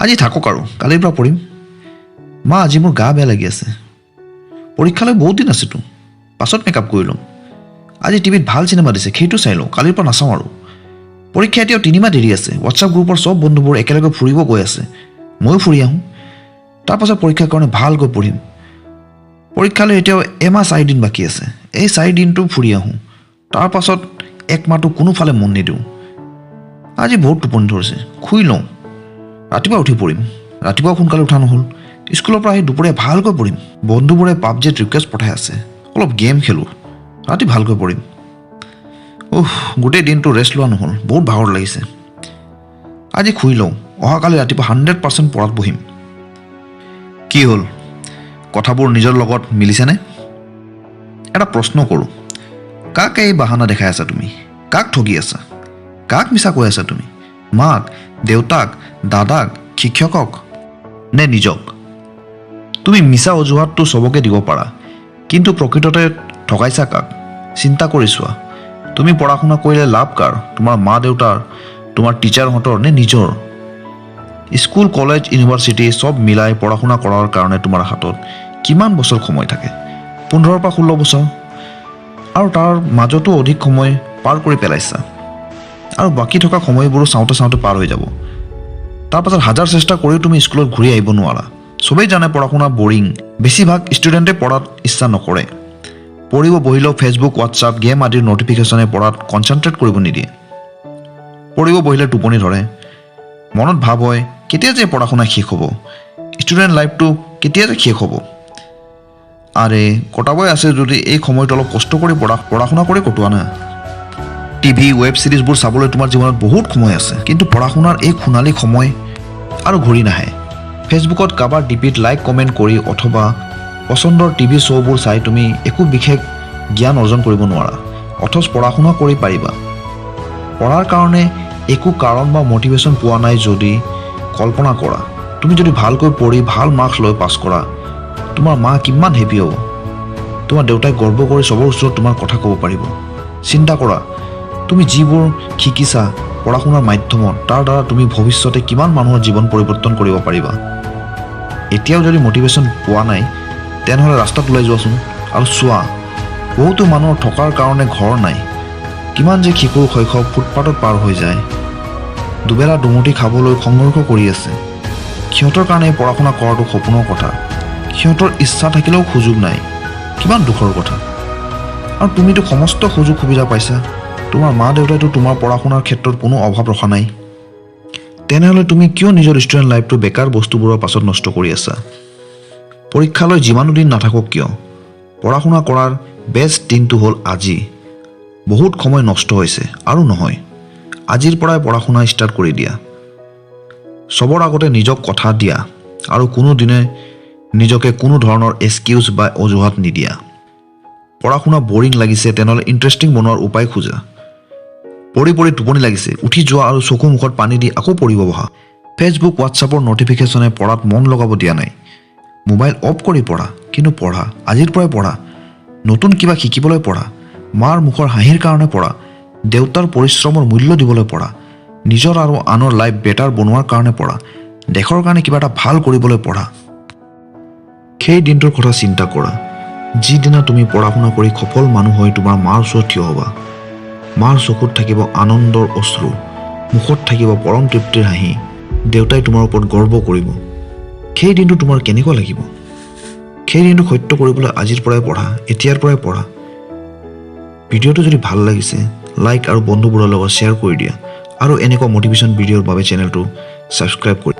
আজি থাকক আৰু কালিৰ পৰা পঢ়িম। মা আজি মোৰ গা বেয়া লাগি আছে। পৰীক্ষালৈ বহুত দিন আছেতো, পাছত মেকআপ কৰি ল'ম। আজি টিভিত ভাল চিনেমা দিছে, সেইটো চাই লওঁ, কালিৰ পৰা নাচাওঁ আৰু। পৰীক্ষা এতিয়াও 3 মাহ দেৰি আছে। হোৱাটছআপ গ্ৰুপৰ চব বন্ধুবোৰ একেলগে ফুৰিব গৈ আছে, ময়ো ফুৰি আহোঁ। তাৰপাছত পৰীক্ষাৰ কাৰণে ভালকৈ পঢ়িম। পৰীক্ষালৈ এতিয়াও এমাহ 4 দিন বাকী আছে। এই 4 দিনটো ফুৰি আহোঁ, তাৰপাছত 1 মাহটো কোনোফালে মন নিদিওঁ। আজি বহুত টোপনি ধৰিছে, শুই লওঁ, ৰাতিপুৱা উঠি পঢ়িম। ৰাতিপুৱা সোনকালে উঠা নহ'ল। স্কুলৰ পৰা আহি দুপৰীয়া ভালকৈ পঢ়িম। বন্ধুবোৰে পাবজিত ৰিকুৱেষ্ট পঠাই আছে, অলপ গেম খেলোঁ, ৰাতি ভালকৈ পঢ়িম। গোটেই দিনটো ৰেষ্ট লোৱা নহ'ল, বহুত ভাগৰ লাগিছে। আজি শুই লওঁ, অহাকালি ৰাতিপুৱা 100% পঢ়াত বহিম। কি হ'ল, কথাবোৰ নিজৰ লগত মিলিছেনে? এটা প্ৰশ্ন কৰোঁ, কাক এই বাহানা দেখাই আছা তুমি? কাক ঠগি আছা? কাক মিছা কৈ আছা তুমি? মাক, দেউতাক, দাদাক, শিক্ষকক নে নিজক? তুমি মিছা অজুহাতটো চবকে দিব পাৰা, কিন্তু প্ৰকৃততে ঠগাইছা কাক? চিন্তা কৰি চোৱা। তুমি পঢ়া শুনা কৰিলে লাভ কাৰ? তোমাৰ মা দেউতাৰ, তোমাৰ টিচাৰহঁতৰ নে নিজৰ? স্কুল, কলেজ, ইউনিভাৰ্চিটি চব মিলাই পঢ়া শুনা কৰাৰ কাৰণে তোমাৰ হাতত কিমান বছৰ সময় থাকে? 15 পৰা 16 বছৰ। আৰু তাৰ মাজতো অধিক সময় পাৰ কৰি পেলাইছা, আৰু বাকী থকা সময়বোৰো চাওঁতে চাওঁতে পাৰ হৈ যাব। তাৰপাছত হাজাৰ চেষ্টা কৰিও তুমি স্কুলত ঘূৰি আহিব নোৱাৰা। চবেই জানে পঢ়া শুনা বৰিং। বেছিভাগ ষ্টুডেণ্টে পঢ়াত ইচ্ছা নকৰে। পঢ়িব বহিলেও ফেচবুক, হোৱাটছআপ, গেম আদিৰ নটিফিকেশ্যনে পঢ়াত কনচেনট্ৰেট কৰিব নিদিয়ে। পঢ়িব বহিলে টোপনি ধৰে। মনত ভাৱ হয়, কেতিয়া যে পঢ়া শুনা শেষ হ'ব, ষ্টুডেণ্ট লাইফটো কেতিয়া যে শেষ হ'ব। আৰে কটাবই আছে যদি এই সময়টো অলপ কষ্ট কৰি পঢ়া শুনা কৰি কটোৱা না। টিভি, ৱেব ছিৰিজবোৰ চাবলৈ তোমাৰ জীৱনত বহুত সময় আছে, কিন্তু পঢ়া শুনাৰ এই সোণালী সময় আৰু ঘূৰি নাহে। ফেচবুকত কাৰোবাৰ ডিপিত লাইক কমেণ্ট কৰি অথবা পচন্দৰ টিভি শ্ব'বোৰ চাই তুমি একো বিশেষ জ্ঞান অৰ্জন কৰিব নোৱাৰা, অথচ পঢ়া শুনা কৰি পাৰিবা। পঢ়াৰ কাৰণে একো কাৰণ বা মটিভেশ্যন পোৱা নাই যদি কল্পনা কৰা, তুমি যদি ভালকৈ পঢ়ি ভাল মাৰ্কছ লৈ পাছ কৰা, তোমাৰ মা কিমান হেপী হ'ব। তোমাৰ দেউতাই গৰ্ব কৰি চবৰ ওচৰত তোমাৰ কথা ক'ব পাৰিব। চিন্তা কৰা, তুমি যিবোৰ শিকিছা পঢ়া শুনাৰ মাধ্যমত, তাৰ দ্বাৰা তুমি ভৱিষ্যতে কিমান মানুহৰ জীৱন পৰিৱৰ্তন কৰিব পাৰিবা। এতিয়াও যদি মটিভেশ্যন পোৱা নাই, তেনেহ'লে ৰাস্তাত ওলাই যোৱাচোন আৰু চোৱা, বহুতো মানুহৰ থকাৰ কাৰণে ঘৰ নাই। কিমান যে শিশুৰ শৈশৱ ফুটপাথত পাৰ হৈ যায়, দুবেলা দুমুঠি খাবলৈ সংঘৰ্ষ কৰি আছে। সিহঁতৰ কাৰণে পঢ়া শুনা কৰাটো সপোনৰ কথা। সিহঁতৰ ইচ্ছা থাকিলেও সুযোগ নাই, কিমান দুখৰ কথা। আৰু তুমিতো সমস্ত সুযোগ সুবিধা পাইছা। তোমাৰ মা দেউতাইতো তোমাৰ পঢ়া শুনাৰ ক্ষেত্ৰত কোনো অভাৱ ৰখা নাই। তেনেহ'লে তুমি কিয় নিজৰ ষ্টুডেণ্ট লাইফটো বেকাৰ বস্তুবোৰৰ পাছত নষ্ট কৰি আছা? পৰীক্ষালৈ যিমানো দিন নাথাকক কিয়, পঢ়া শুনা কৰাৰ বেষ্ট দিনটো হ'ল আজি। বহুত সময় নষ্ট হৈছে, আৰু নহয়, আজিৰ পৰাই পঢ়া শুনা ষ্টাৰ্ট কৰি দিয়া। চবৰ আগতে নিজক কথা দিয়া, আৰু কোনোদিনে নিজকে কোনো ধৰণৰ এক্সকিউজ বা অজুহাত নিদিয়া। পঢ়া শুনা বৰিং লাগিছে, তেনেহ'লে ইণ্টাৰেষ্টিং বনোৱাৰ উপায় খোজা। পঢ়ি পঢ়ি টোপনি লাগিছে, উঠি যোৱা আৰু চকু মুখত পানী দি আকৌ পঢ়িব বহা। ফেচবুক, হোৱাটছআপৰ নটিফিকেশ্যনে পঢ়াত মন লগাব দিয়া নাই। মোবাইল অফ কৰি পঢ়া, কিন্তু পঢ়া, আজিৰ পৰাই পঢ়া। নতুন কিবা শিকিবলৈ পঢ়া, মাৰ মুখৰ হাঁহিৰ কাৰণে পঢ়া, দেউতাৰ পৰিশ্ৰমৰ মূল্য দিবলৈ পঢ়া, নিজৰ আৰু আনৰ লাইফ বেটাৰ বনোৱাৰ কাৰণে পঢ়া, দেশৰ কাৰণে কিবা এটা ভাল কৰিবলৈ পঢ়া। সেই দিনটোৰ কথা চিন্তা কৰা, যিদিনা তুমি পঢ়া শুনা কৰি সফল মানুহ হৈ তোমাৰ মাৰ ওচৰত থিয় হ'বা। মাৰ চকুত থাকিব আনন্দৰ অশ্ৰু, মুখত থাকিব পৰম তৃপ্তিৰ হাঁহি, দেউতাই তোমাৰ ওপৰত গৰ্ব কৰিব। সেই দিনটো তোমাৰ কেনেকুৱা লাগিব? সেই দিনটো সত্য কৰিবলৈ আজিৰ পৰাই পঢ়া, এতিয়াৰ পৰাই পঢ়া। ভিডিঅ'টো যদি ভাল লাগিছে, লাইক আৰু বন্ধুবোৰৰ লগত শ্বেয়াৰ কৰি দিয়া, আৰু এনেকুৱা মটিভেশ্যন ভিডিঅ'ৰ বাবে চেনেলটো ছাবস্ক্ৰাইব কৰি